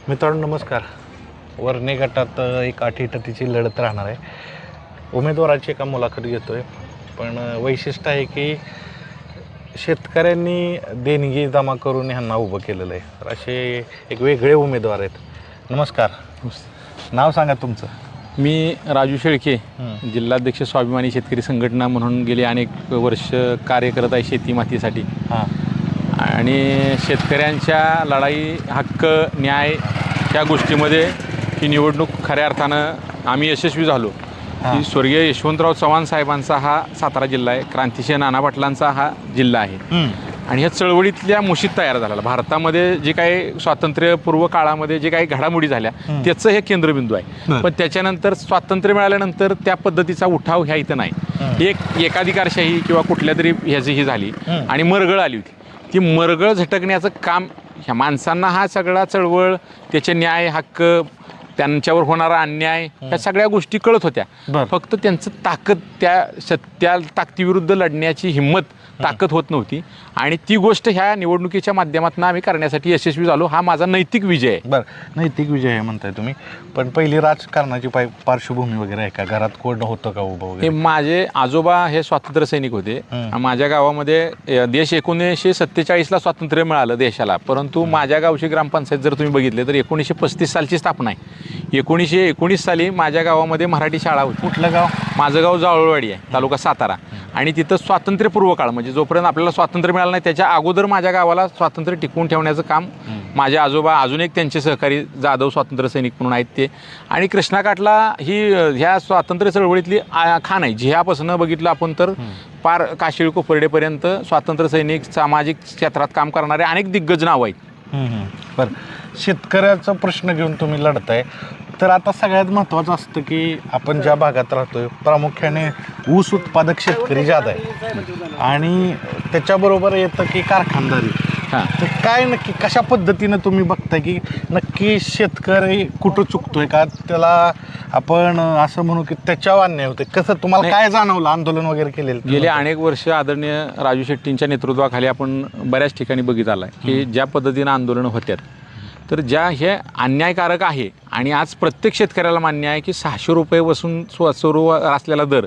मित्रांनो नमस्कार. वर्णे गटात एक अटीतटीची लढत राहणार आहे. उमेदवाराची एका मुलाखत घेतो आहे, पण वैशिष्ट्य आहे की शेतकऱ्यांनी देणगी जमा करून ह्यांना उभं केलेलं आहे. तर असे एक वेगळे उमेदवार आहेत. नमस्कार, नाव सांगा तुमचं. मी राजू शेळके, जिल्हाध्यक्ष स्वाभिमानी शेतकरी संघटना म्हणून गेले अनेक वर्ष कार्य करत आहे शेती मातीसाठी. हां. आणि शेतकऱ्यांच्या लढाई, हक्क, न्याय ह्या गोष्टीमध्ये ही निवडणूक खऱ्या अर्थानं आम्ही यशस्वी झालो. की स्वर्गीय यशवंतराव चव्हाण साहेबांचा हा सातारा जिल्हा आहे, क्रांतिसिंह नाना पाटलांचा हा जिल्हा आहे. आणि ह्या चळवळीतल्या मुशीत तयार झालेला भारतामध्ये जे काही स्वातंत्र्यपूर्व काळामध्ये जे काही घडामोडी झाल्या त्याचं हे केंद्रबिंदू आहे. पण त्याच्यानंतर स्वातंत्र्य मिळाल्यानंतर त्या पद्धतीचा उठाव ह्या इथं नाही. एक एकाधिकारशाही किंवा कुठल्या तरी ह्याची ही झाली आणि मरगळ आली होती. ती मरगळ झटकण्याचं काम ह्या माणसांना, हा सगळा चळवळ, त्याचे न्याय, हक्क, त्यांच्यावर होणारा अन्याय, ह्या सगळ्या गोष्टी कळत होत्या. फक्त त्यांचं ताकद, त्या ताकदीविरुद्ध लढण्याची हिंमत, ताकद होत नव्हती. आणि ती गोष्ट ह्या निवडणुकीच्या माध्यमातून आम्ही करण्यासाठी यशस्वी झालो. हा माझा नैतिक विजय आहे. बरं, नैतिक विजय आहे म्हणताय तुम्ही, पण पहिली राजकारणाची पार्श्वभूमी वगैरे आहे का? घरात कोण होतं का उभं वगैरे? हे माझे आजोबा हे स्वातंत्र्य सैनिक होते. माझ्या गावामध्ये देश 1947ला स्वातंत्र्य मिळालं देशाला, परंतु माझ्या गावची ग्रामपंचायत जर तुम्ही बघितले तर 1935 सालची स्थापना आहे. 1919 साली माझ्या गावामध्ये मराठी शाळा होती. कुठलं गाव? माझं गाव जावळवाडी आहे, तालुका सातारा. आणि तिथं स्वातंत्र्यपूर्व काळ म्हणजे जोपर्यंत आपल्याला स्वातंत्र्य मिळालं नाही त्याच्या अगोदर माझ्या गावाला स्वातंत्र्य टिकवून ठेवण्याचं काम माझे आजोबा, अजून एक त्यांचे सहकारी जाधव स्वातंत्र्य सैनिक म्हणून आहेत ते. आणि कृष्णाकाठला ही ह्या स्वातंत्र्य चळवळीतली खाण आहे. जिह्यापासून बघितलं आपण तर पार काशिळ कोपर्डेपर्यंत स्वातंत्र्य सैनिक, सामाजिक क्षेत्रात काम करणारे अनेक दिग्गज नाव आहेत. बरं, शेतकऱ्याचा प्रश्न घेऊन तुम्ही लढताय, तर आता सगळ्यात महत्त्वाचं असतं की आपण ज्या भागात राहतोय प्रामुख्याने ऊस उत्पादक शेतकरी ज्यादा आहे आणि त्याच्याबरोबर येतं की कारखानदारी. तर काय नक्की कशा पद्धतीनं तुम्ही बघताय की नक्की शेतकरी कुठं चुकतोय का? त्याला आपण असं म्हणू की त्याच्यावर अन्याय होते, कसं तुम्हाला काय जाणवलं? आंदोलन वगैरे केलेलं गेले अनेक वर्ष आदरणीय राजू शेट्टींच्या नेतृत्वाखाली आपण बऱ्याच ठिकाणी बघित आलं की ज्या पद्धतीनं आंदोलनं होत्यात, तर ज्या हे अन्यायकारक आहे. आणि आज प्रत्येक शेतकऱ्याला मान्य आहे की 600 रुपये बसून सुरू असलेला दर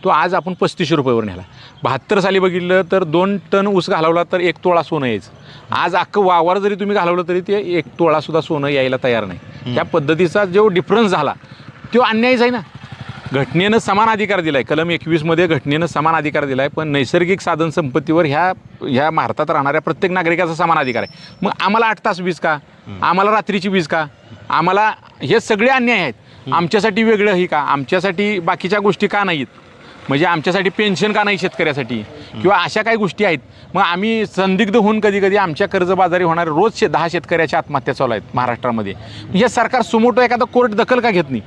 तो आज आपण 3500 रुपयेवर नेला. 72 साली बघितलं तर 2 टन ऊस घालवला तर 1 तोळा सोनं यायचं. आज अख्खं वावर जरी तुम्ही घालवलं तरी ते 1 तोळासुद्धा सोनं यायला तयार नाही. त्या पद्धतीचा जो डिफरन्स झाला तो अन्यायच आहे ना. घटनेनं समान अधिकार दिला आहे, कलम 21मध्ये घटनेनं समान अधिकार दिला आहे, पण नैसर्गिक साधन संपत्तीवर ह्या भारतात राहणाऱ्या प्रत्येक नागरिकाचा समान अधिकार आहे. मग आम्हाला 8 तास वीज का? आम्हाला रात्रीची वीज का? आम्हाला हे सगळे अन्याय आहेत. आमच्यासाठी वेगळं ही का? आमच्यासाठी बाकीच्या गोष्टी का नाहीत? म्हणजे आमच्यासाठी पेन्शन का नाही शेतकऱ्यासाठी? किंवा अशा काही गोष्टी आहेत. मग आम्ही संदिग्ध होऊन कधी कधी आमच्या कर्जबाजारी होणारे रोज 10 शेतकऱ्याच्या आत्महत्या चालू आहेत महाराष्ट्रामध्ये. हे सरकार सुमोटो एखादा कोर्ट दखल का घेत नाही?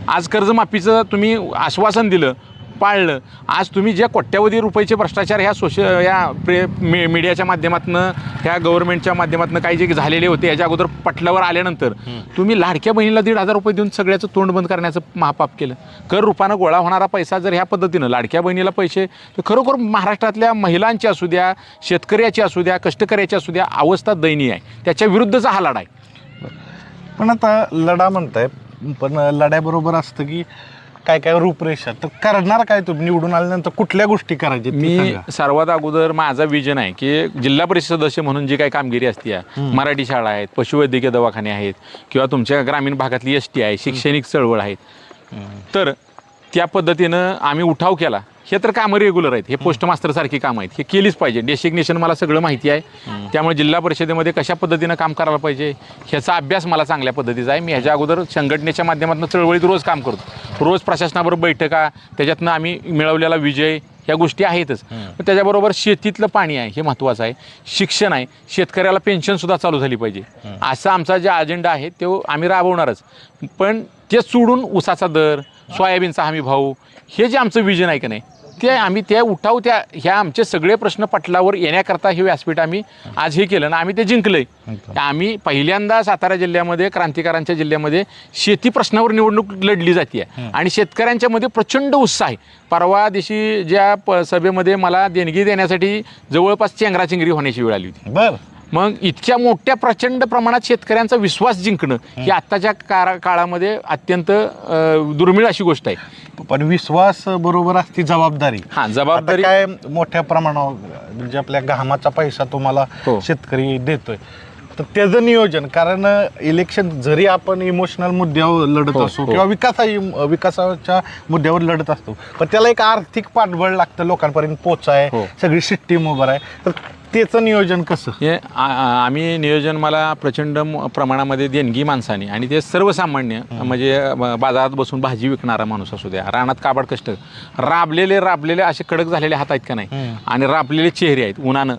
आज कर्जमाफीचं तुम्ही आश्वासन दिलं, पाळलं. आज तुम्ही ज्या कोट्यावधी रुपयाचे भ्रष्टाचार ह्या मीडियाच्या माध्यमातून, ह्या गव्हर्नमेंटच्या माध्यमातून काही जे झालेले होते याच्या अगोदर पटलावर आल्यानंतर तुम्ही लाडक्या बहिणीला 1,500 रुपये देऊन सगळ्याचं तोंड बंद करण्याचं महापाप केलं. कर रूपानं गोळा होणारा पैसा जर ह्या पद्धतीनं लाडक्या बहिणीला पैसे, तर खरोखर महाराष्ट्रातल्या महिलांची असू द्या, शेतकऱ्याची असू द्या, कष्टकऱ्याची असू द्या, अवस्था दयनीय आहे. त्याच्या विरुद्धचा हा लढा आहे. पण आता लढा म्हणताय, पण लढ्याबरोबर असतं की काय काय रूपरेषा, तर करणार काय तुम्ही निवडून आल्यानंतर? कुठल्या गोष्टी करायच्या? मी सर्वात अगोदर माझा विजन आहे की जिल्हा परिषद सदस्य म्हणून जी काही कामगिरी असते, मराठी शाळा आहेत, पशुवैद्यकीय दवाखाने आहेत, किंवा तुमच्या ग्रामीण भागातली एसटी आहे, शैक्षणिक चळवळ आहेत, तर त्या पद्धतीनं आम्ही उठाव केला. हे तर कामं रेग्युलर आहेत, हे पोस्ट मास्तरसारखी कामं आहेत, हे केलीच पाहिजे. डेसिग्नेशन मला सगळं माहिती आहे, त्यामुळे जिल्हा परिषदेमध्ये कशा पद्धतीनं काम करायला पाहिजे ह्याचा अभ्यास मला चांगल्या पद्धतीचा आहे. मी ह्याच्या अगोदर संघटनेच्या माध्यमातून चळवळीत रोज काम करतो, रोज प्रशासनाबरोबर बैठका, त्याच्यातनं आम्ही मिळवलेला विजय, ह्या गोष्टी आहेतच. पण त्याच्याबरोबर शेतीतलं पाणी आहे, हे महत्त्वाचं आहे. शिक्षण आहे, शेतकऱ्याला पेन्शनसुद्धा चालू झाली पाहिजे, असा आमचा जे अजेंडा आहे तो आम्ही राबवणारच. पण ते सोडून ऊसाचा दर, सोयाबीनचा हमी भाव, हे जे आमचं विजन आहे की नाही, ते आम्ही त्या उठाव, ह्या आमचे सगळे प्रश्न पटलावर येण्याकरता हे व्यासपीठ आम्ही आज हे केलं ना, आम्ही ते जिंकलंय. आम्ही पहिल्यांदा सातारा जिल्ह्यामध्ये, क्रांतिकारांच्या जिल्ह्यामध्ये शेती प्रश्नावर निवडणूक लढली जाते आणि शेतकऱ्यांच्या मध्ये प्रचंड उत्साह आहे. परवा दिवशी ज्या सभेमध्ये मला देणगी देण्यासाठी जवळपास चेंगराचेंगरी होण्याची वेळ आली होती. मग इतक्या मोठ्या प्रचंड प्रमाणात शेतकऱ्यांचा विश्वास जिंकणं ही आत्ताच्या काळामध्ये अत्यंत दुर्मिळ अशी गोष्ट आहे. पण विश्वास बरोबर असती जबाबदारी. जबाबदारी काय मोठ्या प्रमाणावर म्हणजे आपल्या घामाचा पैसा तुम्हाला शेतकरी देतोय, तर त्याचं नियोजन, कारण इलेक्शन जरी आपण इमोशनल मुद्द्यावर लढत असू किंवा विकासाच्या मुद्द्यावर लढत असतो, पण त्याला एक आर्थिक पाठबळ लागतं लोकांपर्यंत पोचाय, सगळी सिस्टीम उभं आहे, तर त्याचं नियोजन कसं? हे आम्ही नियोजन मला प्रचंड प्रमाणामध्ये देणगी माणसाने, आणि ते सर्वसामान्य म्हणजे बाजारात बसून भाजी विकणारा माणूस असू द्या, रानात काबाड कष्ट राबलेले असे कडक झालेले हात आहेत का नाही, आणि राबलेले चेहरे आहेत उन्हानं,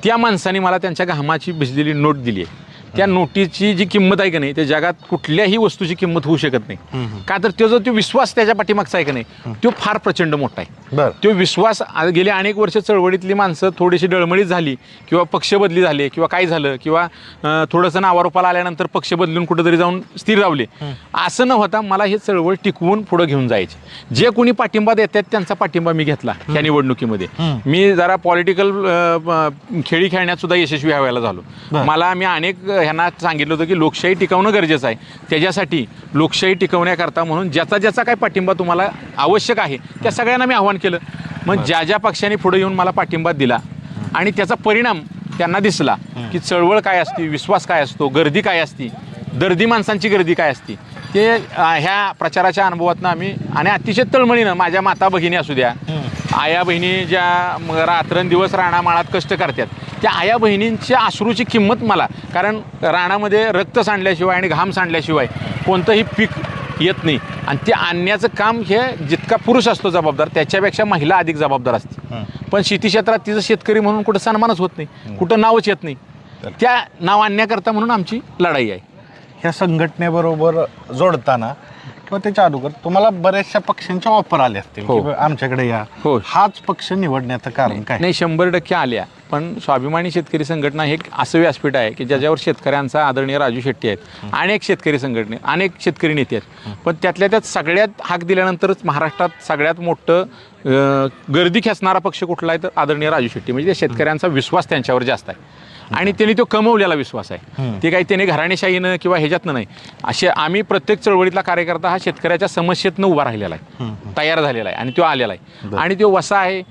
त्या माणसाने मला त्यांच्या घामाची भिजलेली नोट दिली आहे. त्या नोटीची जी किंमत आहे का नाही, त्या जगात कुठल्याही वस्तूची किंमत होऊ शकत नाही. का तर तो विश्वास त्याच्या पाठीमागचा आहे का नाही, तो फार प्रचंड मोठा आहे. तो विश्वास गेली अनेक वर्ष चळवळीतली माणसं थोडीशी डळमळीत झाली किंवा पक्ष बदली झाले किंवा काय झालं किंवा थोडंसं नावारूपाला आल्यानंतर पक्ष बदलून कुठेतरी जाऊन स्थिर रावले, असं न होता मला हे चळवळ टिकवून पुढे घेऊन जायचे. जे कोणी पाठिंबा देतात त्यांचा पाठिंबा मी घेतला या निवडणुकीमध्ये. मी जरा पॉलिटिकल खेळी खेळण्यात सुद्धा यशस्वी व्हायला झालो. मी अनेक ह्यांना सांगितलं होतं की लोकशाही टिकवणं गरजेचं आहे, त्याच्यासाठी लोकशाही टिकवण्याकरता म्हणून ज्याचा काय पाठिंबा तुम्हाला आवश्यक आहे त्या सगळ्यांना मी आव्हान केलं. मग ज्या पक्षाने पुढे येऊन मला पाठिंबा दिला आणि त्याचा परिणाम त्यांना दिसला की चळवळ काय असते, विश्वास काय असतो, गर्दी काय असते, दर्दी माणसांची गर्दी काय असते, ते ह्या प्रचाराच्या अनुभवातनं आम्ही, आणि अतिशय तळमळीनं माझ्या माता भगिनी असू द्या, आया बहिणी ज्या रात्रंदिवस राणामाळात कष्ट करतात, त्या आया बहिणींच्या अश्रूची किंमत मला, कारण राणामध्ये रक्त सांडल्याशिवाय आणि घाम सांडल्याशिवाय कोणतंही पीक येत नाही, आणि ते आणण्याचं काम हे जितका पुरुष असतो जबाबदार, त्याच्यापेक्षा महिला अधिक जबाबदार असते. पण शेती क्षेत्रात तिचं शेतकरी म्हणून कुठं सन्मानच होत नाही, कुठं नावच येत नाही. त्या नाव आणण्याकरता म्हणून आमची लढाई आहे. ह्या संघटनेबरोबर जोडताना किंवा त्याच्या अगोदर तुम्हाला बऱ्याचशा पक्षांच्या ऑफर आल्या असतील की आमच्याकडे या, हाच पक्ष निवडण्याचं कारण काय? नाही, 100% आल्या. पण स्वाभिमानी शेतकरी संघटना हे असं व्यासपीठ आहे की ज्याच्यावर शेतकऱ्यांचा आदरणीय राजू शेट्टी आहेत, अनेक शेतकरी संघटने, अनेक शेतकरी नेते आहेत, पण त्यात सगळ्यात हाक दिल्यानंतरच महाराष्ट्रात सगळ्यात मोठं गर्दी खेचणारा पक्ष कुठला आहे तर आदरणीय राजू शेट्टी. म्हणजे शेतकऱ्यांचा विश्वास त्यांच्यावर जास्त आहे आणि त्यांनी तो कमवलेला विश्वास आहे. ते काही त्याने घराणेशाहीनं किंवा ह्याच्यातनं नाही. असे आम्ही प्रत्येक चळवळीतला कार्यकर्ता हा शेतकऱ्याच्या समस्येतनं उभा राहिलेला आहे, तयार झालेला आहे, आणि तो आलेला आहे, आणि तो वसा आहे.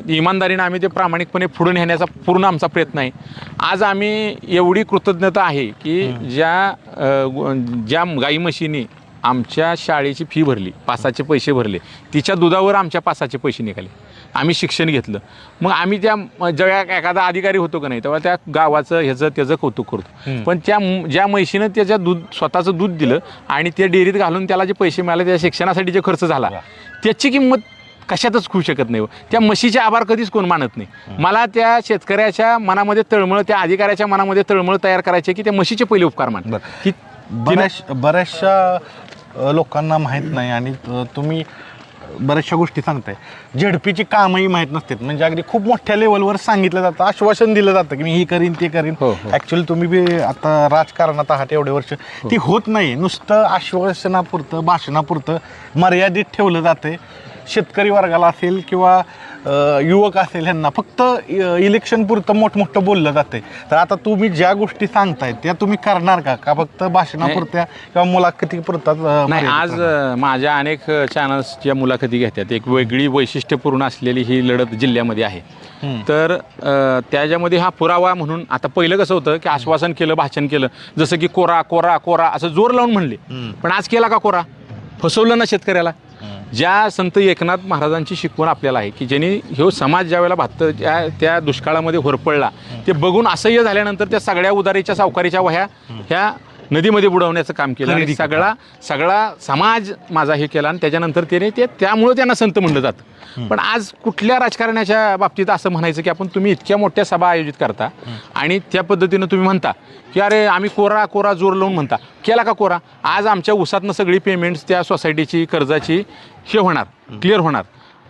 इमानदारीनं आम्ही ते प्रामाणिकपणे पुढे नेण्याचा पूर्ण आमचा प्रयत्न आहे. आज आम्ही एवढी कृतज्ञता आहे की ज्या गाई म्हशींनी आमच्या शाळेची फी भरली, पासाचे पैसे भरले, तिच्या दुधावर आमच्या पासाचे पैसे निघाले, आम्ही शिक्षण घेतलं. मग आम्ही जेव्हा एखादा अधिकारी होतो का नाही तेव्हा त्या गावाचं त्याचं कौतुक करतो. पण ज्या म्हशीनं त्याच्या स्वतःचं दूध दिलं आणि ते डेअरीत घालून त्याला जे पैसे मिळाले, त्या शिक्षणासाठी जे खर्च झाला, त्याची किंमत कशातच होऊ शकत नाही. त्या म्हशीचे आभार कधीच कोण मानत नाही. मला त्या शेतकऱ्याच्या मनामध्ये तळमळ, त्या अधिकाऱ्याच्या मनामध्ये तळमळ तयार करायचे की त्या म्हशीचे पहिले उपकार मान. की बऱ्याचशा लोकांना माहीत नाही, आणि तुम्ही बऱ्याचशा गोष्टी सांगताय. झेडपीची कामही माहीत नसतात, म्हणजे अगदी खूप मोठ्या लेवलवर सांगितलं जातं, आश्वासन दिलं जातं की मी ही करीन ते करीन. ॲक्च्युअली तुम्ही बी आता राजकारणात आहात एवढे वर्ष, ती होत नाही. नुसतं आश्वासनापुरतं, भाषणापुरतं मर्यादित ठेवलं जाते. शेतकरी वर्गाला असेल किंवा युवक असेल, ह्यांना फक्त इलेक्शन पुरतं मोठमोठं बोललं जाते. तर आता तुम्ही ज्या गोष्टी सांगताय त्या तुम्ही करणार का फक्त भाषणापुरत्या किंवा मुलाखती पुरतात? नाही, आज माझ्या अनेक चॅनल्सच्या मुलाखती घेतात. एक वेगळी वैशिष्ट्यपूर्ण असलेली ही लढत जिल्ह्यामध्ये आहे. तर त्याच्यामध्ये हा पुरावा म्हणून, आता पहिलं कसं होतं की आश्वासन केलं, भाषण केलं, जसं की कोरा कोरा कोरा असं जोर लावून म्हणले, पण आज केला का कोरा? फसवलं ना शेतकऱ्याला. ज्या संत एकनाथ महाराजांची शिकवण आपल्याला आहे की ज्यांनी ह्यो समाज ज्या वेळेला त्या दुष्काळामध्ये होरपळला, ते बघून असह्य झाल्यानंतर त्या सगळ्या उदारीच्या सावकारीच्या वह्या ह्या नदीमध्ये बुडवण्याचं काम केलं, आणि सगळा समाज माझा हे केला, आणि त्याच्यानंतर त्यामुळे त्यांना संत म्हणलं जातं. पण आज कुठल्या राजकारण्याच्या बाबतीत असं म्हणायचं की तुम्ही इतक्या मोठ्या सभा आयोजित करता आणि त्या पद्धतीनं तुम्ही म्हणता की अरे आम्ही कोरा कोरा जोर लावून म्हणता, केला का कोरा? आज आमच्या ऊसातनं सगळी पेमेंट्स त्या सोसायटीची कर्जाची हे होणार, क्लिअर होणार.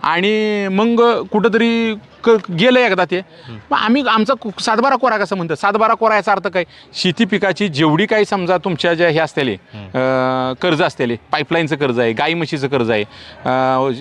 आणि मग कुठंतरी गेलं एकदा ते. मग आम्ही आमचा सातबारा कोरा कसं म्हणतो, सातबारा कोरा याचा अर्थ काय, शेती पिकाची जेवढी काही समजा तुमच्या ज्या हे असलेले कर्ज असलेले, पाईपलाईनचं कर्ज आहे, गाई म्हशीचं कर्ज आहे,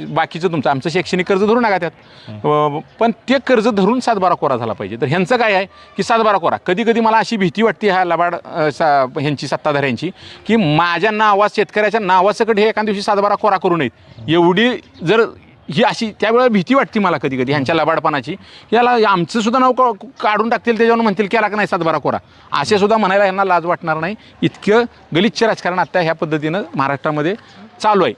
बाकीचं तुमचं आमचं शैक्षणिक कर्ज धरू नका त्यात, पण ते कर्ज धरून सातबारा कोरा झाला पाहिजे. तर ह्यांचं काय आहे की सातबारा कोरा, कधी कधी मला अशी भीती वाटते ह्या लबाड ह्यांची सत्ताधाऱ्यांची, की माझ्या नावात शेतकऱ्याच्या नावासकट हे एका दिवशी सातबारा कोरा करू नयेत, एवढी जर ही अशी त्यावेळेला भीती वाटते मला कधी कधी ह्यांच्या लबाडपणाची. याला आमचं सुद्धा नाव काढून टाकतील, त्याच्यावर म्हणतील केला का नाही सातबारा कोरा, असे सुद्धा म्हणायला यांना लाज वाटणार नाही. इतकं गलिच्छ राजकारण आता ह्या पद्धतीनं महाराष्ट्रामध्ये चालू आहे.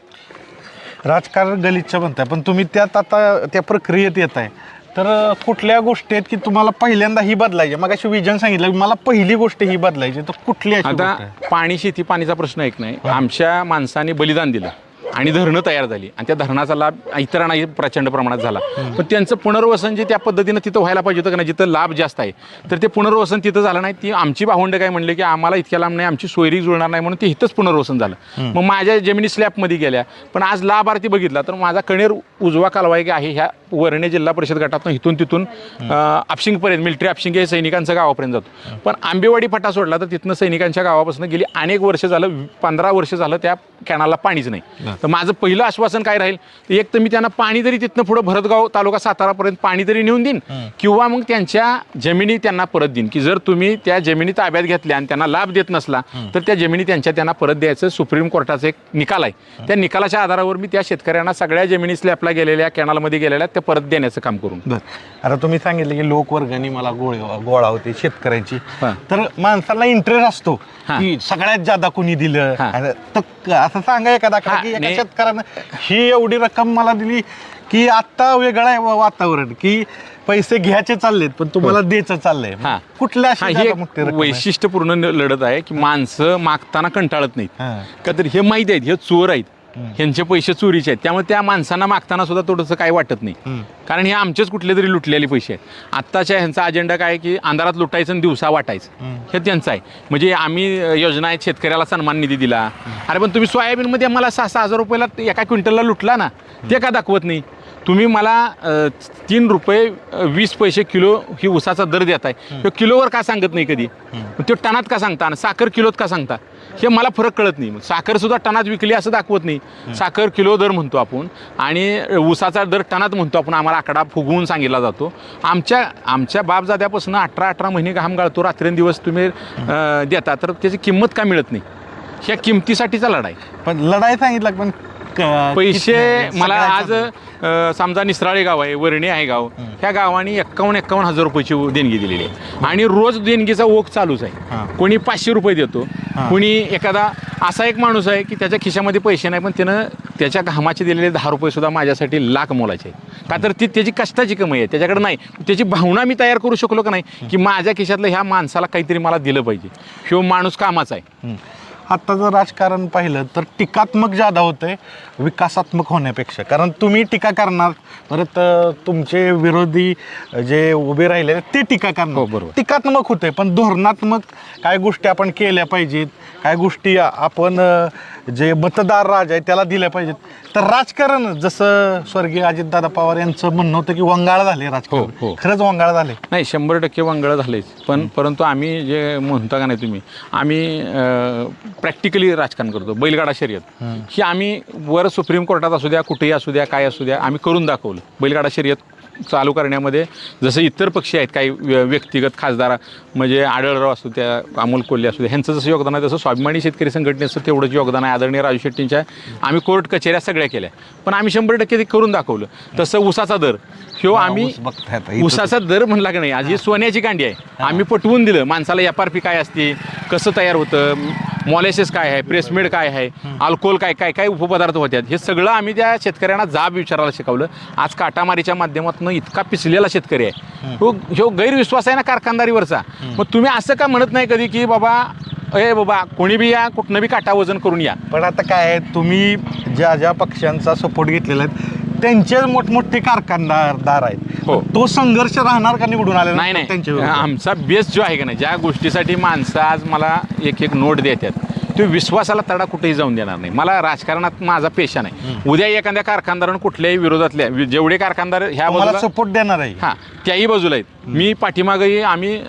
राजकारण गलिच्छ म्हणताय, पण तुम्ही त्यात आता त्या प्रक्रियेत येत आहे, तर कुठल्या गोष्टी आहेत की तुम्हाला पहिल्यांदा ही बदलायची? मग अशी विजन सांगितलं मला पहिली गोष्ट ही बदलायची, तर कुठली अशी आता गोष्ट आहे? पाणी शेती पाणीचा प्रश्न एक नाही, आमच्या माणसाने बलिदान दिलं आणि धरणं तयार झाली आणि त्या धरणाचा लाभ इतरांनाही प्रचंड प्रमाणात झाला. पण त्यांचं पुनर्वसन जे त्या पद्धतीनं तिथं व्हायला पाहिजे होतं का नाही, जिथं लाभ जास्त आहे, तर ते पुनर्वसन तिथं झालं नाही. ती आमची भावंड काय म्हणले की आम्हाला इतक्या लांब नाही, आमची सोयरी जुळणार नाही, म्हणून ते इथंच पुनर्वसन झालं. मग माझ्या जमिनी स्लॅबमध्ये गेल्या, पण आज लाभार्थी बघितला तर माझा कणेर उजवा कालवा आहे ह्या वर्णे जिल्हा परिषद गटातून इथून तिथून आपशिंगपर्यंत, मिलिटरी आपशिंग हे सैनिकांच्या गावापर्यंत जातो. पण आंबेवाडी फटा सोडला तर तिथनं सैनिकांच्या गावापासून गेली अनेक वर्ष झालं, 15 वर्ष झालं त्या कॅनालला पाणीच नाही. तर माझं पहिलं आश्वासन काय राहील, एक तर मी त्यांना पाणी तरी तिथनं पुढं भरतगाव तालुका सातारापर्यंत पाणी तरी नेऊन देईन, किंवा मग त्यांच्या जमिनी त्यांना परत देईन, की जर तुम्ही त्या जमिनी ताब्यात घेतल्या आणि त्यांना लाभ देत नसला तर त्या जमिनी त्यांना परत द्यायचं सुप्रीम कोर्टाचा एक निकाल आहे. त्या निकालाच्या आधारावर मी त्या शेतकऱ्यांना सगळ्या जमिनी स्लॅबला गेलेल्या, कॅनालमध्ये गेलेल्या त्या परत देण्याचं काम करून. आता तुम्ही सांगितलं की लोकवर्गणी मला गोळा होते शेतकऱ्यांची, तर माणसाला इंटरेस्ट असतो की सगळ्यात जादा कोणी दिलं, तर असं सांगा एखादा की एका शेतकऱ्यानं ही एवढी रक्कम मला दिली, की आता वेगळं आहे वातावरण की पैसे घ्यायचे चाललेत पण तुम्हाला द्यायचं चाललंय, कुठल्या वैशिष्ट्यपूर्ण लढत आहे की माणसं मागताना कंटाळत नाहीत का, तर हे माहीत आहेत हे चोर आहेत, ह्यांचे पैसे चोरीचे आहेत, त्यामुळे त्या माणसांना मागताना सुद्धा थोडंसं काही वाटत नाही, कारण हे आमचेच कुठले तरी लुटलेले पैसे आहेत. आत्ताच्या ह्यांचा अजेंडा काय की अंधारात लुटायचं आणि दिवसा वाटायचं, हे त्यांचं आहे. म्हणजे आम्ही योजना आहेत, शेतकऱ्याला सन्मान निधी दिला, अरे पण तुम्ही सोयाबीनमध्ये मला 6,000 रुपयाला एका क्विंटलला लुटला ना, ते का दाखवत नाही? तुम्ही मला 3 रुपये 20 पैसे किलो ही ऊसाचा दर देत आहे, तो किलोवर का सांगत नाही कधी, तो टनात का सांगता आणि साखर किलोत का सांगता, हे मला फरक कळत नाही. साखर सुद्धा टनात विकली असं दाखवत नाही, साखर किलो दर म्हणतो आपण आणि ऊसाचा दर टनात म्हणतो आपण, आम्हाला आकडा फुगवून सांगितला जातो. आमच्या बापजाद्यापासून 18 महिने घाम गाळतो, रात्रंदिवस तुम्ही देता, तर त्याची किंमत का मिळत नाही? ह्या किमतीसाठीचा लढाई. पण लढाई सांगितलं, पण पैसे मला आज समजा निसराळे गाव आहे, वर्णी आहे गाव, ह्या गावाने 51,000 रुपयाची देणगी दिलेली आहे आणि रोज देणगीचा ओघ चालूच आहे. कोणी 500 रुपये देतो, कोणी एखादा असा एक माणूस आहे की त्याच्या खिशामध्ये पैसे नाही पण त्यानं त्याच्या घामाचे दिलेले 10 रुपये सुद्धा माझ्यासाठी लाख मोलाचे आहे, का तर ती त्याची कष्टाची कमाई आहे, त्याच्याकडे नाही. त्याची भावना मी तयार करू शकलो का नाही की माझ्या खिशातलं ह्या माणसाला काहीतरी मला दिलं पाहिजे, ह्यो माणूस कामाचा आहे. आता जर राजकारण पाहिलं तर टीकात्मक ज्यादा होतंय विकासात्मक होण्यापेक्षा, कारण तुम्ही टीका करणार, परत तुमचे विरोधी जे उभे राहिले ते टीका करणार, टीकात्मक होते. पण धोरणात्मक काय गोष्टी आपण केल्या पाहिजेत, काय गोष्टी आपण जे मतदार राज आहे त्याला दिल्या पाहिजेत. तर राजकारण जसं स्वर्गीय अजितदादा पवार यांचं म्हणणं होतं की वंगाळ झाले राजकारण, खरंच वंगाळ झाले नाही, 100% वंगाळ झालेच. परंतु आम्ही जे म्हणता का नाही तुम्ही, आम्ही प्रॅक्टिकली राजकारण करतो. बैलगाडा शर्यत ही आम्ही वर सुप्रीम कोर्टात असू द्या, कुठेही असू द्या, काय असू द्या, आम्ही करून दाखवलं. बैलगाडा शर्यत चालू करण्यामध्ये जसं इतर पक्षी आहेत, काही व्यक्तिगत खासदार म्हणजे आढळराव असू द्या, अमोल कोल्हे असू द्या, ह्यांचं जसं योगदान आहे तसं स्वाभिमानी शेतकरी संघटनेचं तेवढंच योगदान आहे. आदरणीय राजू शेट्टींच्या आम्ही कोर्ट कचेऱ्या सगळ्या केल्या, पण आम्ही 100% ते करून दाखवलं. तसं ऊसाचा दर ह्यो आम्ही ऊसाचा दर म्हणला की नाही, आज ही सोन्याची कांडी आहे, आम्ही पटवून दिलं माणसाला. FRP काय असते, कसं तयार होतं, मॉलेसेस काय आहे, प्रेसमेड काय आहे, अल्कोहोल काय काय काय उपपदार्थ होत्यात, हे सगळं आम्ही त्या शेतकऱ्यांना जाब विचारायला शिकवलं. आज काटामारीच्या माध्यमातून इतका पिसलेला शेतकरी आहे, ह्यो गैरविश्वास आहे ना कारखानदारीवरचा. मग तुम्ही असं का म्हणत नाही कधी की बाबा कोणी बी या, कुठनं बी काटा वजन करून या? पण आता काय आहे, तुम्ही ज्या ज्या पक्षांचा सपोर्ट घेतलेला आहे त्यांचे मोठमोठे कारखानदार आहेत, तो संघर्ष राहणार का निवडून आले? नाही, आमचा बेस जो आहे का नाही, ज्या गोष्टीसाठी माणसं आज मला एक नोट देतात तो विश्वासाला तडा कुठेही जाऊन देणार नाही. मला राजकारणात माझा पेशा नाही. उद्या एखाद्या कारखानदारानं कुठल्याही विरोधातल्या जेवढे कारखानदार ह्या बाजूला सपोर्ट देणार आहे हां त्याही बाजूला आहेत. मी पाठीमागही आम्ही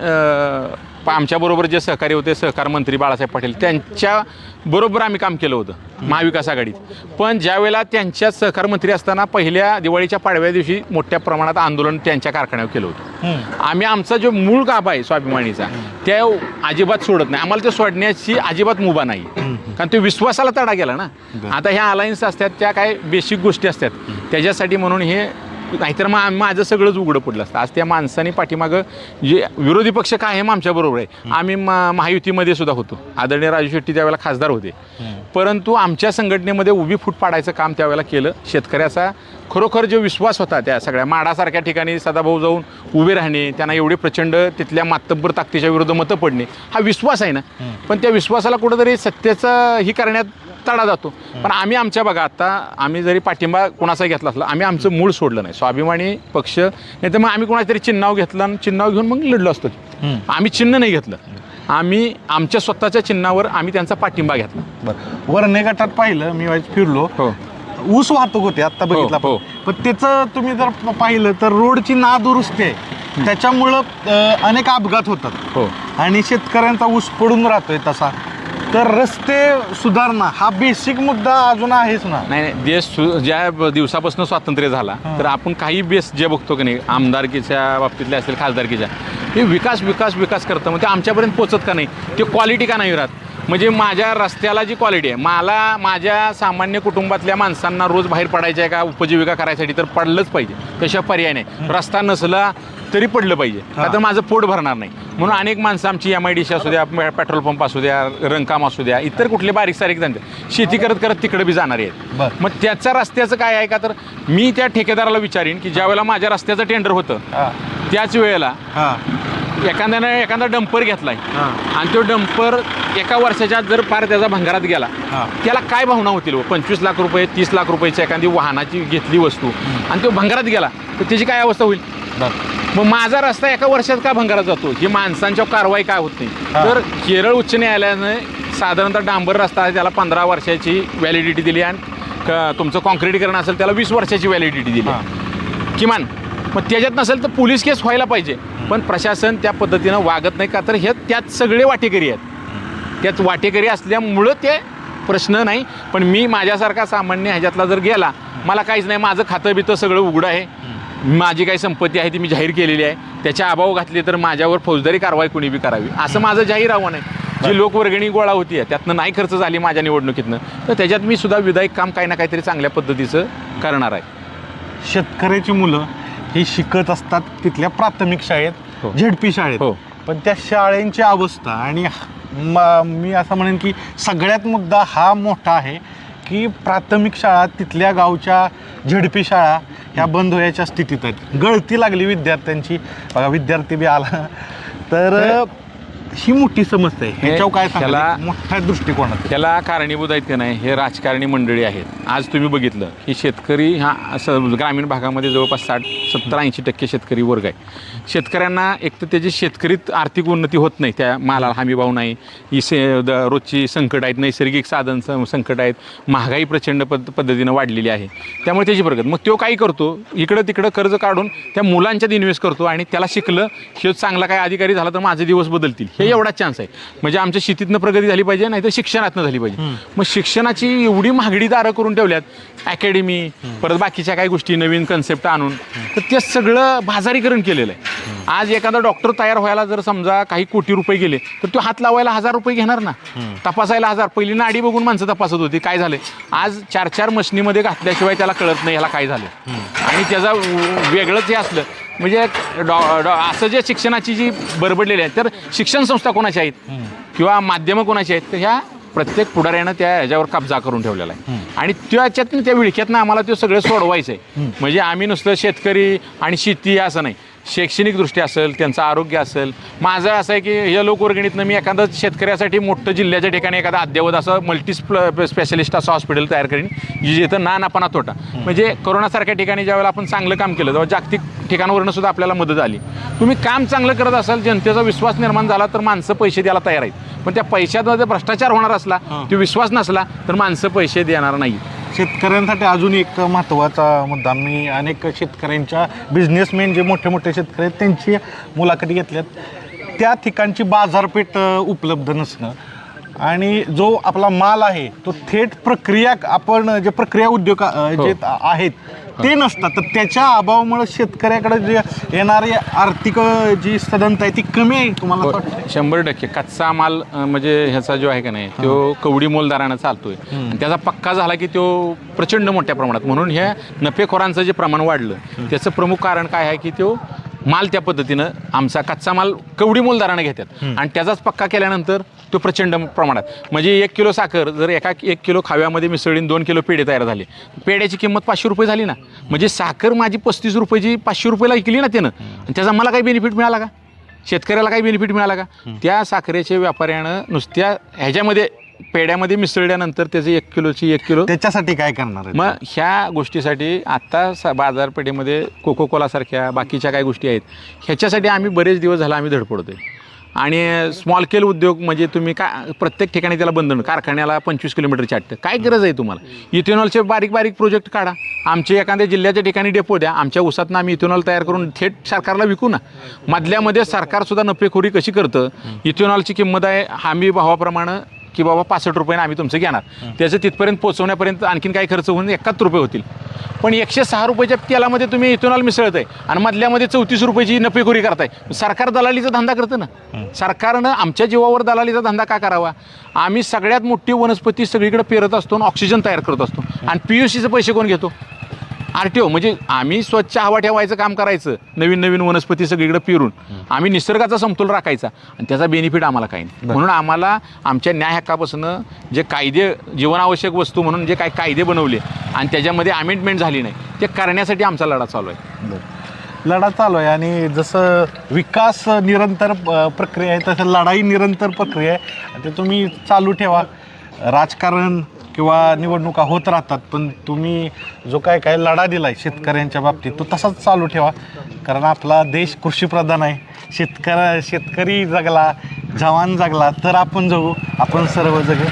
आमच्याबरोबर जे सहकारी होते सहकार मंत्री बाळासाहेब पाटील त्यांच्या बरोबर आम्ही काम केलं होतं महाविकास आघाडीत. पण ज्यावेळेला त्यांच्या सहकार मंत्री असताना पहिल्या दिवाळीच्या पाडव्या दिवशी मोठ्या प्रमाणात आंदोलन त्यांच्या कारखान्यावर केलं होतं. आम्ही आमचा जो मूळ गाभा आहे स्वाभिमानीचा त्या अजिबात सोडत नाही. आम्हाला ते सोडण्याची अजिबात मुभा नाही कारण ते विश्वासाला तडा गेला ना. आता ह्या अलायन्स असतात त्या काय बेसिक गोष्टी असतात त्याच्यासाठी म्हणून हे नाहीतर मग माझं सगळंच उघडं पडलं असतं. आज त्या माणसाने पाठीमागं जे विरोधी पक्ष काय आहे मग आमच्याबरोबर आहे. आम्ही महायुतीमध्ये सुद्धा होतो. आदरणीय राजू शेट्टी त्यावेळेला खासदार होते परंतु आमच्या संघटनेमध्ये उभी फूट पाडायचं काम त्यावेळेला केलं. शेतकऱ्याचा खरोखर जो विश्वास होता त्या सगळ्या माडासारख्या ठिकाणी सदाभाऊ जाऊन उभे राहणे त्यांना एवढे प्रचंड तिथल्या मातब्बर ताकदीच्या विरुद्ध मतं पडणे हा विश्वास आहे ना. पण त्या विश्वासाला कुठंतरी सत्तेचं ही करण्यात तडा जातो. पण आम्ही आमच्या बघा आता आम्ही जरी पाठिंबा कोणाचा घेतला असला आम्ही आमचं मूळ सोडलं नाही. स्वाभिमानी पक्ष नाही तर मग आम्ही कोणाचं तरी चिन्हाव घेतलं आणि चिन्हाव घेऊन मग लढलो असतो. आम्ही चिन्ह नाही घेतलं. आम्ही आमच्या स्वतःच्या चिन्हावर आम्ही त्यांचा पाठिंबा घेतला. बरं वरणे गटात पाहिलं मी फिरलो ऊस वाहतूक होते आत्ता बघितला. पण त्याचं तुम्ही जर पाहिलं तर रोडची नादुरुस्ती आहे त्याच्यामुळं अनेक अपघात होतात आणि शेतकऱ्यांचा ऊस पडून राहतोय तसा. तर रस्ते सुधारणा हा बेसिक मुद्दा अजून आहेच ना. नाही देश ज्या दिवसापासून स्वातंत्र्य झाला तर आपण काही बेस जे बघतो की नाही आमदारकीच्या बाबतीतले असेल खासदारकीच्या हे विकास विकास विकास करतं मग ते आमच्यापर्यंत पोचत का नाही. ते क्वालिटी का नाही राहत. म्हणजे माझ्या रस्त्याला जी क्वालिटी आहे मला माझ्या सामान्य कुटुंबातल्या माणसांना रोज बाहेर पडायचं आहे का उपजीविका करायसाठी तर पडलंच पाहिजे. तशा पर्याय नाही. रस्ता नसला तरी पडलं पाहिजे का तर माझं पोट भरणार नाही. म्हणून अनेक माणसं आमची MIDC असू द्या पेट्रोल पंप असू द्या रंगकाम असू द्या इतर कुठले बारीक सारीक धंदे शेती करत करत तिकडे बी जाणारे आहेत. मग त्याच्या रस्त्याचं काय आहे का तर मी त्या ठेकेदाराला विचारीन की ज्या वेळेला माझ्या रस्त्याचं टेंडर होतं त्याच वेळेला एखाद्यानं एखादा डंपर घेतलाय आणि तो डंपर एका वर्षाच्या जर फार त्याचा भंगारात गेला त्याला काय भावना होतील. 25 लाख रुपये 30 लाख रुपयाची एखादी वाहनाची घेतली वस्तू आणि तो भंगारात गेला तर त्याची काय अवस्था होईल. मग माझा रस्ता एका वर्षात का भंगारात जातो ही माणसांच्या कारवाई काय होत नाही. तर केरळ उच्च न्यायालयाने साधारणतः डांबर रस्ता आहे त्याला 15 वर्षाची व्हॅलिडिटी दिली आणि तुमचं कॉन्क्रिटीकरण असेल त्याला 20 वर्षाची व्हॅलिडिटी दिली किमान. मग त्याच्यात नसेल तर पोलीस केस व्हायला पाहिजे. पण प्रशासन त्या पद्धतीनं वागत नाही का तर हे त्यात सगळे वाटेकरी आहेत. त्यात वाटेकरी असल्यामुळं ते प्रश्न नाही. पण मी माझ्यासारखा सामान्य ह्याच्यातला जर गेला मला काहीच नाही माझं खातं बितं सगळं उघडं आहे. माझी काही संपत्ती आहे ती मी जाहीर केलेली आहे. त्याच्या अभाव घातले तर माझ्यावर फौजदारी कारवाई कोणी बी करावी असं माझं जाहीर आव्हान आहे. जी लोकवर्गणी गोळा होती त्यातनं नाही खर्च झाली माझ्या निवडणुकीतनं तर त्याच्यात मी सुद्धा विधायक काम काही ना काहीतरी चांगल्या पद्धतीचं करणार आहे. शेतकऱ्याची मुलं ही शिकत असतात तिथल्या प्राथमिक शाळेत झेडपी शाळेत. पण त्या शाळेंची अवस्था आणि मी असं म्हणेन की सगळ्यात मुद्दा हा मोठा आहे की प्राथमिक शाळा तिथल्या गावच्या झेडपी शाळा ह्या बंद व्हायच्या स्थितीत आहेत. गळती लागली विद्यार्थ्यांची. बघा विद्यार्थी बी आला तर ही मोठी समस्या आहे. ह्याच्यावर काय सांगायला मोठ्या दृष्टिकोनात त्याला कारणीभूत आहेत की नाही हे राजकारणी मंडळी आहेत. आज तुम्ही बघितलं की शेतकरी हा असं ग्रामीण भागामध्ये जवळपास 60-70-80% शेतकरी वर्ग आहे. शेतकऱ्यांना एक तर त्याची शेतकरीत आर्थिक उन्नती होत नाही. त्या मालाला हमीभाव नाही. ही रोजची संकट आहेत नैसर्गिक साधन संकट आहेत. महागाई प्रचंड पद्धतीनं वाढलेली आहे त्यामुळे त्याची प्रगत मग तो काही करतो इकडं तिकडं कर्ज काढून त्या मुलांच्यात इन्व्हेस्ट करतो आणि त्याला शिकलं हे चांगला काय अधिकारी झाला तर माझे दिवस बदलतील हे एवढा चान्स आहे. म्हणजे आमच्या शेतीतनं प्रगती झाली पाहिजे नाही तर शिक्षणातनं झाली पाहिजे. मग शिक्षणाची एवढी महागडी दारं करून ठेवल्यात अकॅडमी परत बाकीच्या काही गोष्टी नवीन कन्सेप्ट आणून तर ते सगळं बाजारीकरण केलेलं आहे. आज एखादा डॉक्टर तयार व्हायला जर समजा काही कोटी रुपये गेले तर तो हात लावायला 1000 रुपये घेणार ना. तपासायला 1000 पहिली नाडी बघून माणसं तपासत होती काय झाले. आज 4-4 मशनीमध्ये घातल्याशिवाय त्याला कळत नाही ह्याला काय झालं आणि त्याचा वेगळंच हे असलं म्हणजे असं जे शिक्षणाची जी बरबडलेली आहे तर शिक्षण संस्था कोणाच्या आहेत किंवा माध्यमं कोणाची आहेत तर ह्या प्रत्येक पुढाऱ्यानं त्या ह्याच्यावर कब्जा करून ठेवलेला आहे. आणि त्याच्यातनं त्या विळख्यातनं आम्हाला ते सगळं सोडवायचं आहे. म्हणजे आम्ही नुसतं शेतकरी आणि शेती असं नाही शैक्षणिकदृष्ट्या असेल त्यांचं आरोग्य असेल. माझं असं आहे की या लोकवर्गणीतनं मी एखादं शेतकऱ्यासाठी मोठं जिल्ह्याच्या ठिकाणी एखादा अद्ययावत असं स्पेशलिस्ट असं हॉस्पिटल तयार करीन जिथं नानापणा तोटा. म्हणजे कोरोनासारख्या ठिकाणी ज्यावेळेला आपण चांगलं काम केलं तेव्हा जागतिक ठिकाणावरनं सुद्धा आपल्याला मदत आली. तुम्ही काम चांगलं करत असाल जनतेचा विश्वास निर्माण झाला तर माणसं पैसे द्यायला तयार आहेत. पण त्या पैशामध्ये भ्रष्टाचार होणार असला, तो विश्वास नसला तर माणसं पैसे देणार नाही. शेतकऱ्यांसाठी अजून एक महत्त्वाचा मुद्दा, मी अनेक शेतकऱ्यांच्या बिझनेसमॅन जे मोठे मोठे शेतकरी आहेत त्यांची मुलाखती घेतल्यात. त्या ठिकाणची बाजारपेठ उपलब्ध नसणं आणि जो आपला माल आहे तो थेट प्रक्रिया आपण जे प्रक्रिया उद्योग जे आहेत ते नसतात, तर त्याच्या अभावामुळे शेतकऱ्याकडे जे येणारी आर्थिक जी सदनता आहे ती कमी आहे. तुम्हाला असं वाटतं? 100% कच्चा माल म्हणजे ह्याचा जो आहे का नाही तो कवडी मोलदारानं चालतोय आणि त्याचा पक्का झाला की तो प्रचंड मोठ्या प्रमाणात, म्हणून ह्या नफेखोरांचं जे प्रमाण वाढलं त्याचं प्रमुख कारण काय आहे की तो माल त्या पद्धतीनं आमचा कच्चा माल कवडी मोलदारानं घेतात आणि त्याचाच पक्का केल्यानंतर तो प्रचंड प्रमाणात, म्हणजे 1 किलो साखर जर 1 किलो खाव्यामध्ये मिसळीन 2 किलो पेढे तयार झाले, पेढ्याची किंमत 500 रुपये झाली ना, म्हणजे साखर माझी 35 रुपयाची 500 रुपयाला विकली ना त्यानं, आणि त्याचा मला काही बेनिफिट मिळाला का? शेतकऱ्याला काही बेनिफिट मिळाला का? त्या साखरेच्या व्यापाऱ्यानं नुसत्या ह्याच्यामध्ये पेढ्यामध्ये मिसळल्यानंतर त्याचे 1 किलो त्याच्यासाठी काय करणार आहे? मग ह्या गोष्टीसाठी आत्ता बाजारपेठेमध्ये कोको कोलासारख्या बाकीच्या काही गोष्टी आहेत, ह्याच्यासाठी आम्ही बरेच दिवस झाला आम्ही धडपडतोय. आणि स्मॉल स्केल उद्योग म्हणजे तुम्ही प्रत्येक ठिकाणी त्याला बंधन, कारखान्याला 25 किलोमीटरची अटक, काय गरज आहे तुम्हाला? इथेनॉलचे बारीक बारीक प्रोजेक्ट काढा, आमच्या एखाद्या जिल्ह्याच्या ठिकाणी डेपो द्या, आमच्या ऊसातनं आम्ही इथेनॉल तयार करून थेट सरकारला विकू ना. मधल्यामध्ये सरकारसुद्धा नफेखोरी कशी करतं, इथेनॉलची किंमत आहे हमी भावाप्रमाणे की बाबा 65 रुपयाने आम्ही तुमचं घेणार, त्याचं तिथपर्यंत पोहोचवण्यापर्यंत आणखीन काही खर्च होऊन 71 रुपये होतील, पण 106 रुपयाच्या तेलामध्ये तुम्ही इथेनॉल मिसळत आहे आणि मधल्यामध्ये 34 रुपयाची नफेखोरी करताय. सरकार दलालीचा धंदा करतं ना. सरकारनं आमच्या जीवावर दलालीचा धंदा का करावा? आम्ही सगळ्यात मोठी वनस्पती सगळीकडे पेरत असतो आणि ऑक्सिजन तयार करत असतो, आणि PUCचे पैसे कोण घेतो? RTO. म्हणजे आम्ही स्वच्छ हवा ठेवायचं काम करायचं, नवीन नवीन वनस्पती सगळीकडे पेरून आम्ही निसर्गाचा समतोल राखायचा, आणि त्याचा बेनिफिट आम्हाला काही नाही. म्हणून आम्हाला आमच्या न्याय हक्कापासून जे कायदे, जीवनावश्यक वस्तू म्हणून जे काही कायदे बनवले आणि त्याच्यामध्ये अमेंडमेंट झाली नाही, ते करण्यासाठी आमचा लढा चालू आहे. लढा चालू आहे, आणि जसं विकास निरंतर प्रक्रिया आहे तसं लढाई निरंतर प्रक्रिया आहे. ते तुम्ही चालू ठेवा. राजकारण किंवा निवडणुका होत राहतात, पण तुम्ही जो काय लढा दिला आहे शेतकऱ्यांच्या बाबतीत तो तसाच चालू ठेवा, कारण आपला देश कृषीप्रधान आहे. शेतकरी जगला, जवान जगला तर आपण जगू, आपण सर्व जगू.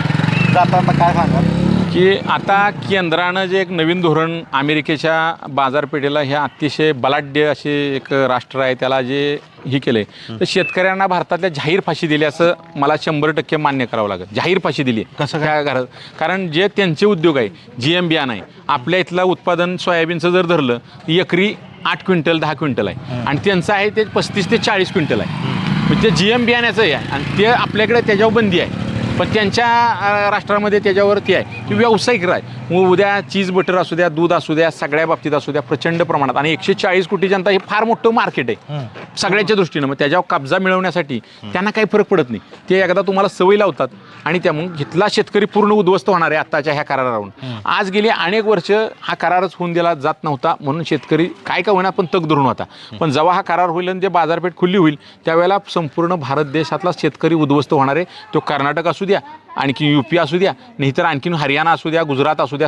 आता काय सांगाल की आता केंद्रानं जे एक नवीन धोरण अमेरिकेच्या बाजारपेठेला हे अतिशय बलाढ्य असे एक राष्ट्र आहे त्याला जे हे केलं आहे, तर शेतकऱ्यांना भारतातल्या जाहीर फाशी दिली असं मला 100% मान्य करावं लागेल. जाहीर फाशी दिली कसं त्या घरात, कारण जे त्यांचे उद्योग आहे, GM बियाणं आहे, आपल्या इथलं उत्पादन सोयाबीनचं जर धरलं एकरी 8 क्विंटल 10 क्विंटल आहे, आणि त्यांचं आहे ते 35 ते 40 क्विंटल आहे. म्हणजे ते GM बियाण्याचं आहे, आणि ते आपल्याकडे त्याच्यावर बंदी आहे, पण त्यांच्या राष्ट्रामध्ये त्याच्यावरती आहे की व्यावसायिक आहे. उद्या चीज बटर असू द्या, दूध असू द्या, सगळ्या बाबतीत असू द्या, प्रचंड प्रमाणात, आणि 140 कोटी जनता हे फार मोठं मार्केट आहे सगळ्याच्या दृष्टीनं. मग त्याच्यावर कब्जा मिळवण्यासाठी त्यांना काही फरक पडत नाही, ते एकदा तुम्हाला सवय लावतात, आणि त्यामुळे घेतला शेतकरी पूर्ण उद्ध्वस्त होणार आहे आत्ताच्या ह्या करारावरून. आज गेली अनेक वर्ष हा करारच होऊन दिला जात नव्हता, म्हणून शेतकरी काय का होईना पण तग धरून होता. पण जेव्हा हा करार होईल आणि जे बाजारपेठ खुली होईल त्यावेळेला संपूर्ण भारत देशातला शेतकरी उद्ध्वस्त होणार आहे. तो कर्नाटक असू द्या, आणखी UP असू द्या, नाहीतर आणखीन हरियाणा असू द्या, गुजरात असू द्या,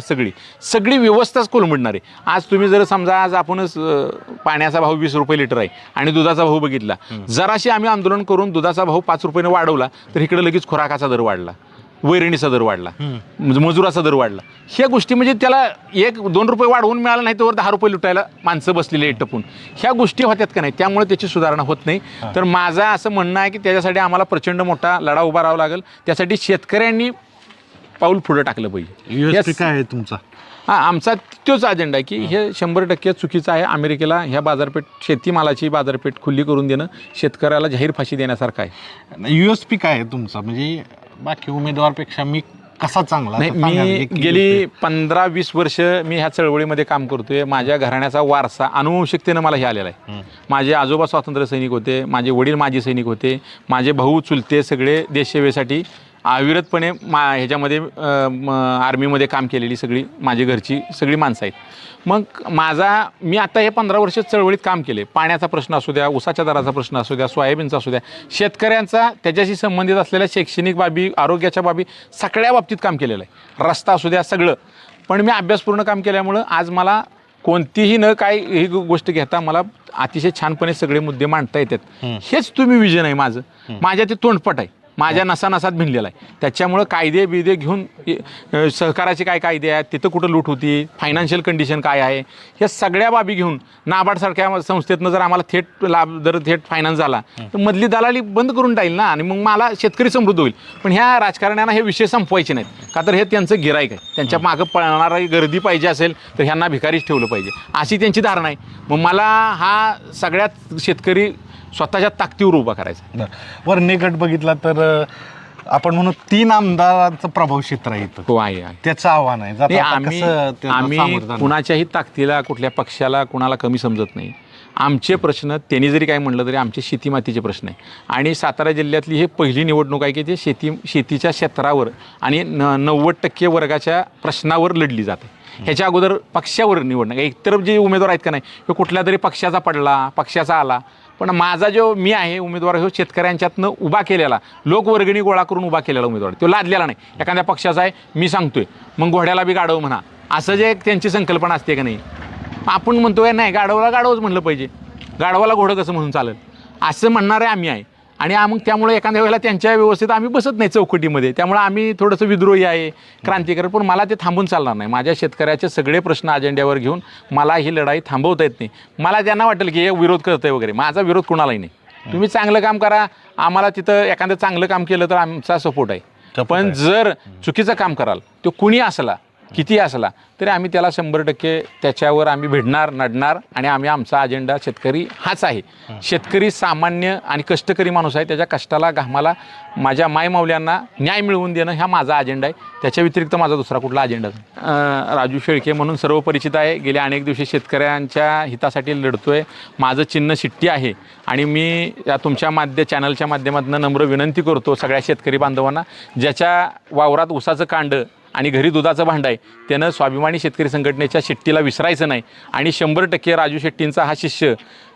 सगळी व्यवस्थाच कोलमडणार आहे. आज तुम्ही जर समजा आज आपणच पाण्याचा भाव 20 रुपये लिटर आहे आणि दुधाचा भाव बघितला, जराशी आम्ही आंदोलन करून दुधाचा भाव 5 रुपयाने वाढवला तर इकडे लगेच खुराकाचा दर वाढला, वैरणीचा दर वाढला, मजुराचा दर वाढला. ह्या गोष्टी म्हणजे त्याला 1-2 रुपये वाढवून मिळालं नाही तर 10 रुपये लुटायला माणसं बसलेली आहेत टपून. ह्या गोष्टी होत्यात का नाही, त्यामुळे त्याची सुधारणा होत नाही. तर माझं असं म्हणणं आहे की त्याच्यासाठी आम्हाला प्रचंड मोठा लढा उभा राहावा लागेल. त्यासाठी शेतकऱ्यांनी पाऊल पुढे टाकलं पाहिजे. USP काय आहे तुमचा? आमचा तोच अजेंडा आहे की हे 100% चुकीचं आहे. अमेरिकेला ह्या बाजारपेठ, शेतीमालाची बाजारपेठ खुली करून देणं शेतकऱ्याला जाहीर फाशी देण्यासारखं आहे. USP काय आहे तुमचा, म्हणजे बाकी उमेदवारपेक्षा मी कसा चांगला? नाही, मी गेली 15-20 वर्ष मी ह्या चळवळीमध्ये काम करतोय. माझ्या घराण्याचा वारसा अनुवंशिकतेनं मला हे आलेला आहे. माझे आजोबा स्वातंत्र्य सैनिक होते, माझे वडील माजी सैनिक होते, माझे भाऊ चुलते सगळे देशसेवेसाठी अविरतपणे ह्याच्यामध्ये आर्मीमध्ये काम केलेली सगळी माझी घरची सगळी माणसं आहेत. मग मी आता हे 15 वर्ष चळवळीत काम केले. पाण्याचा प्रश्न असू द्या, ऊसाच्या दराचा प्रश्न असू द्या, सोयाबीनचा असू द्या, शेतकऱ्यांचा त्याच्याशी संबंधित असलेल्या शैक्षणिक बाबी, आरोग्याच्या बाबी सगळ्या बाबतीत काम केलेलं आहे. रस्ता असू द्या, सगळं. पण मी अभ्यासपूर्ण काम केल्यामुळं आज मला कोणतीही ही गोष्ट घेता मला अतिशय छानपणे सगळे मुद्दे मांडता येतात. हेच तुम्ही विजन आहे माझं. माझ्या ते तोंडपट आहे. माझ्या नसानसात भिनलेला आहे. त्याच्यामुळं कायदे बिदे घेऊन सहकाराचे काय कायदे आहेत, तिथं कुठं लूट होती, फायनान्शियल कंडिशन काय आहे, ह्या सगळ्या बाबी घेऊन नाबार्डसारख्या संस्थेतनं जर आम्हाला थेट फायनान्स झाला तर मधली दलाली बंद करून टाईल ना, आणि मग मला शेतकरी समृद्ध होईल. पण ह्या राजकारण्यांना हे विषय संपवायचे नाहीत, का तर हे त्यांचं गिराईक आहे. त्यांच्या मागं पळणारी गर्दी पाहिजे असेल तर ह्यांना भिकारीच ठेवलं पाहिजे, अशी त्यांची धारणा आहे. मग मला हा सगळ्यात शेतकरी स्वतःच्या ताकदीवर उभा करायचा. वर्णी गट बघितला तर आपण म्हणू 3 आमदारांचं प्रभाव क्षेत्र आहे इथं. हो आहे. त्याचं आव्हान आहे. नाही, आम्ही कुणाच्याही ताकदीला, कुठल्या पक्षाला कुणाला कमी समजत नाही. आमचे प्रश्न त्यांनी जरी काय म्हणलं तरी आमचे शेतीमातीचे प्रश्न आहे. आणि सातारा जिल्ह्यातली ही पहिली निवडणूक आहे की ते शेतीच्या क्षेत्रावर आणि 90% वर्गाच्या प्रश्नावर लढली जाते. ह्याच्या अगोदर पक्षावर निवडणूक, एकतर जे उमेदवार आहेत का नाही, तो कुठल्या तरी पक्षाचा पडला, पक्षाचा आला. पण माझा जो मी आहे उमेदवार, हो शेतकऱ्यांच्यातनं उभा केलेला, लोकवर्गणी गोळा करून उभा केलेला उमेदवार, तो लादलेला नाही. एखाद्या पक्षाचा आहे, मी सांगतोय मग घोड्याला बी गाढव म्हणा, असं जे त्यांची संकल्पना असते का नाही. आपण म्हणतोय नाही, गाढवाला गाढवच म्हणलं पाहिजे, गाढवाला घोडं कसं म्हणून चालेल, असं म्हणणारे आम्ही आहे. आणि मग त्यामुळे एखाद्या वेळेला त्यांच्या व्यवस्थित आम्ही बसत नाही चौकटीमध्ये. त्यामुळे आम्ही थोडंसं विद्रोही आहे, क्रांतिकारी. पण मला ते थांबून चालणार नाही. माझ्या शेतकऱ्याचे सगळे प्रश्न अजेंड्यावर घेऊन मला ही लढाई थांबवता येत नाही. मला त्यांना वाटेल की हे विरोध करतंय वगैरे, माझा विरोध कोणालाही नाही. तुम्ही चांगलं काम करा, आम्हाला तिथं एखादं चांगलं काम केलं तर आमचा सपोर्ट आहे. पण जर चुकीचं काम कराल, तो कुणी असला, किती असला तरी आम्ही त्याला 100% त्याच्यावर आम्ही भिडणार, नडणार. आणि आमचा अजेंडा शेतकरी हाच आहे. शेतकरी सामान्य आणि कष्टकरी माणूस आहे. त्याच्या कष्टाला, घामाला माझ्या मायमाऊल्यांना न्याय मिळवून देणं हा माझा अजेंडा आहे. त्याच्या व्यतिरिक्त माझा दुसरा कुठला अजेंडा नाही. राजू शेळके म्हणून सर्व परिचित आहे. गेल्या अनेक दिवशी शेतकऱ्यांच्या हितासाठी लढतोय. माझं चिन्ह शिट्टी आहे. आणि मी तुमच्या चॅनलच्या माध्यमातून नम्र विनंती करतो सगळ्या शेतकरी बांधवांना, ज्याच्या वावरात ऊसाचं कांड आणि घरी दुधाचं भांडं आहे, त्यानं स्वाभिमानी शेतकरी संघटनेच्या शिट्टीला विसरायचं नाही. आणि 100% राजू शेट्टींचा हा शिष्य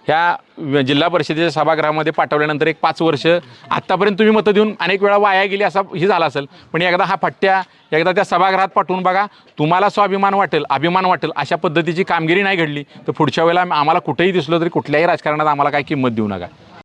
ह्या जिल्हा परिषदेच्या सभागृहामध्ये पाठवल्यानंतर एक 5 वर्ष आत्तापर्यंत तुम्ही मतं देऊन अनेक वेळा वाया गेली असा ही झाला असेल. पण एकदा हा फट्ट्या एकदा त्या सभागृहात पाठवून बघा, तुम्हाला स्वाभिमान वाटेल, अभिमान वाटेल. अशा पद्धतीची कामगिरी नाही घडली तर पुढच्या वेळेला आम्हाला कुठेही दिसलं तरी कुठल्याही राजकारणात आम्हाला काही किंमत देऊ नका.